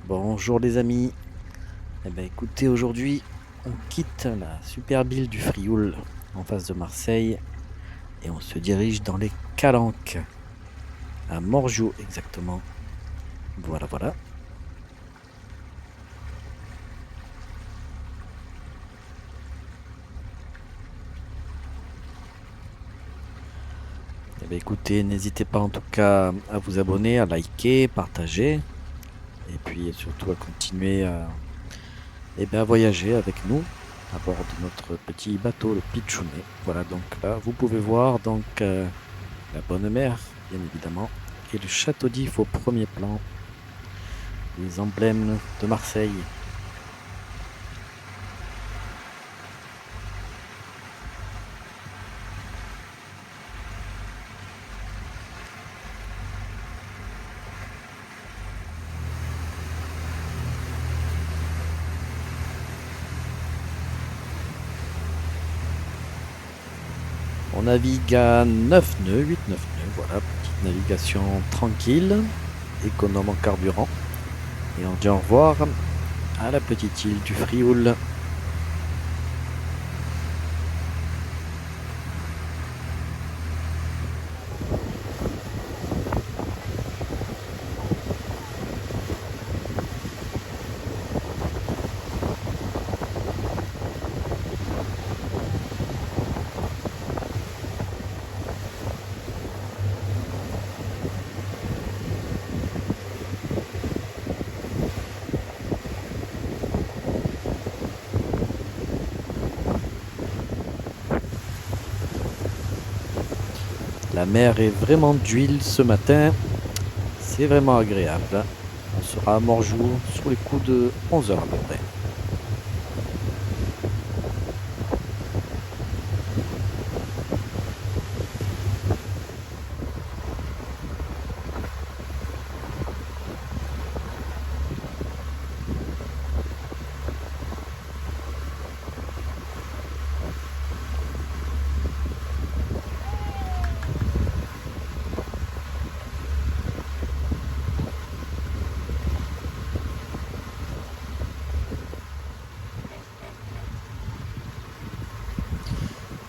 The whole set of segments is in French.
Bonjour les amis. Eh ben écoutez, aujourd'hui, on quitte la superbe île du Frioul en face de Marseille et on se dirige dans les Calanques, à Morgiou exactement. Voilà, voilà. Eh ben écoutez, n'hésitez pas en tout cas à vous abonner, à liker, partager et puis surtout à continuer à voyager avec nous à bord de notre petit bateau, le Pitchounet. Voilà, donc là, vous pouvez voir la Bonne Mère, bien évidemment, et le château d'If au premier plan, les emblèmes de Marseille. On navigue à 9 nœuds, 8-9 nœuds, voilà, petite navigation tranquille, économe en carburant. Et on dit au revoir à la petite île du Frioul. La mer est vraiment d'huile ce matin, c'est vraiment agréable. On sera à Morjoux sur les coups de 11 heures à peu près.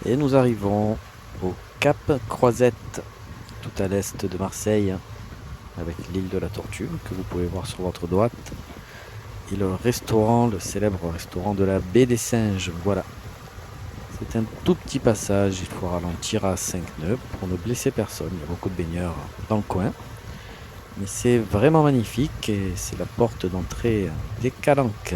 Et nous arrivons au Cap Croisette, tout à l'est de Marseille, avec l'île de la Tortue que vous pouvez voir sur votre droite. Et le restaurant, le célèbre restaurant de la Baie des Singes, voilà. C'est un tout petit passage, il faut ralentir à 5 nœuds pour ne blesser personne. Il y a beaucoup de baigneurs dans le coin. Mais c'est vraiment magnifique et c'est la porte d'entrée des Calanques.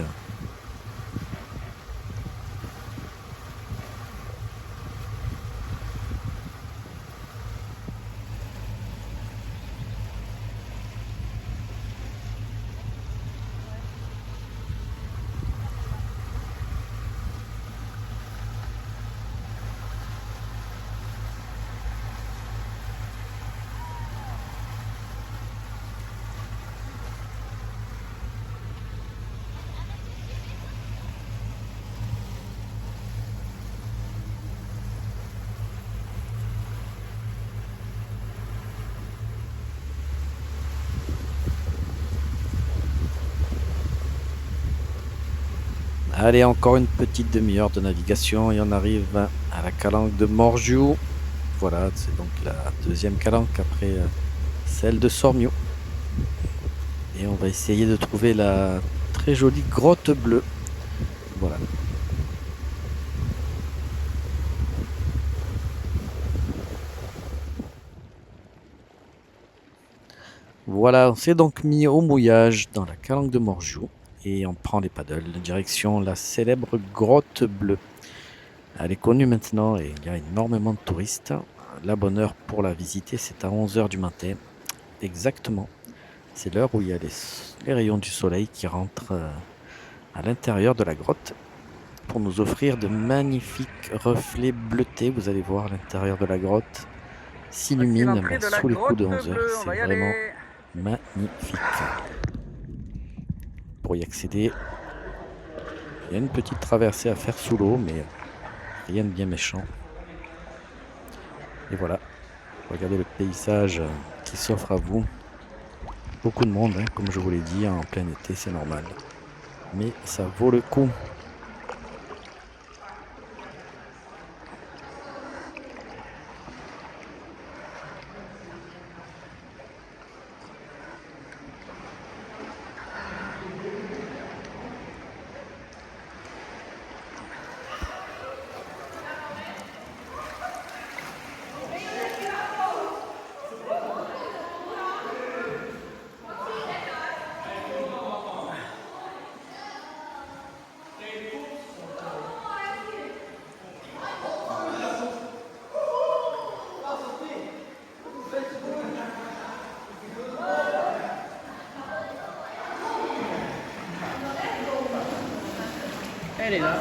Allez, encore une petite demi-heure de navigation et on arrive à la calanque de Morgiou. Voilà, c'est donc la deuxième calanque après celle de Sormiou. Et on va essayer de trouver la très jolie grotte bleue. Voilà. Voilà, on s'est donc mis au mouillage dans la calanque de Morgiou et on prend les paddles direction la célèbre grotte bleue. Elle est connue maintenant et il y a énormément de touristes. La bonne heure pour la visiter, c'est à 11 heures du matin. Exactement. C'est l'heure où il y a les rayons du soleil qui rentrent à l'intérieur de la grotte pour nous offrir de magnifiques reflets bleutés. Vous allez voir l'intérieur de la grotte Voici s'illumine l'entrée de la sous les coups grotte de 11 heures. bleue, on C'est va y vraiment aller. magnifique. Pour y accéder, il y a une petite traversée à faire sous l'eau, mais rien de bien méchant. Et voilà, regardez le paysage qui s'offre à vous. beaucoup de monde, hein, comme je vous l'ai dit, en plein été, c'est normal. Mais ça vaut le coup. Elle est là.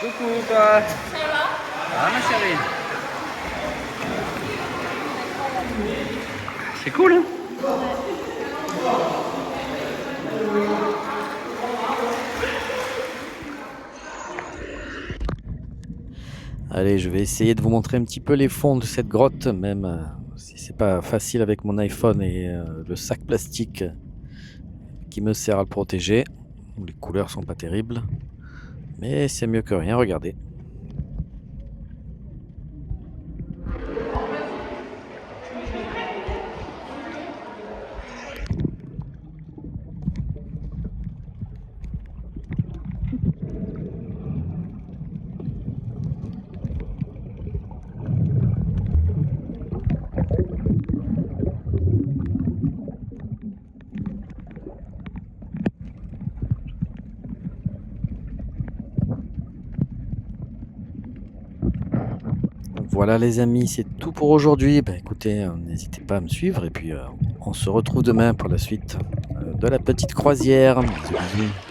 Coucou toi. Ça va ma chérie? C'est cool hein? Allez, je vais essayer de vous montrer un petit peu les fonds de cette grotte, même si c'est pas facile avec mon iPhone et le sac plastique qui me sert à le protéger. Les couleurs sont pas terribles, mais c'est mieux que rien, regardez. Voilà les amis, c'est tout pour aujourd'hui. Ben, écoutez, n'hésitez pas à me suivre et puis on se retrouve demain pour la suite de la petite croisière. Bisous, bisous.